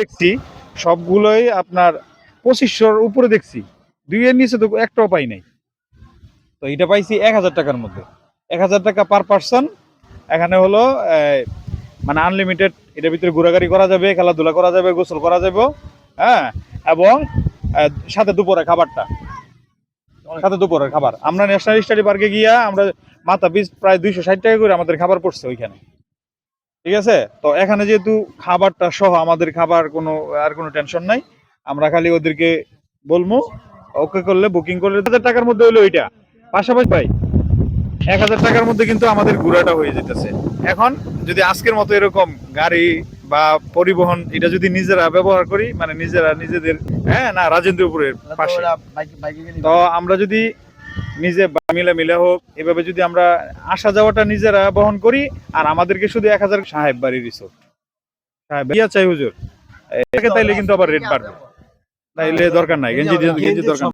দেখছি সবগুলোই আপনার 2500-র উপরে দেখছি, 2 এর নিচে তো একটাও পাই নাই। তো এটা পাইছি 1000 টাকার মধ্যে, 1000 টাকা পার পার্সন। এখানে হলো মানে আনলিমিটেড, এটার ভিতরে ঘোরাঘুরি করা যাবে, খেলাধুলা করা যাবে, গোসল করা যাবে, হ্যাঁ। এবং সাথে দুপুরে খাবারটা, সাথে দুপুরের খাবার আমরা ন্যাশনাল স্টাডি পার্কে গিয়া আমরা মাথা পিস প্রায় 260 টাকা করে আমাদের খাবার পড়ছে ওইখানে, ঠিক আছে। তো এখানে যেহেতু খাবারটা সহ আমাদের খাবার কোনো আর কোনো টেনশন নাই, আমরা খালি ওদেরকে বলবো, ওকে করলে বুকিং করলে 1000 টাকার মধ্যে হলো ওইটা। পাশাপাশি ভাই 1000 টাকার মধ্যে কিন্তু আমাদের ঘোরাটা হয়ে যেতেছে। এখন যদি আজকের মতো এরকম গাড়ি বা পরিবহন এটা যদি নিজেরা ব্যবহার করি, মানে নিজেরা নিজেদের, হ্যাঁ না রাজেন্দ্রপুরের পাশে, তো আমরা যদি নিজে মিলে মিলে হোক এভাবে যদি আমরা আসা যাওয়াটা নিজেরা বহন করি, আর আমাদেরকে শুধু 1000 সাহেব বাড়ি রিসোর্ট সাহেব চাই হুজুর, তাইলে কিন্তু আবার রেট বাড়বে, তাইলে দরকার নাই গেঞ্জি গেঞ্জি দরকার।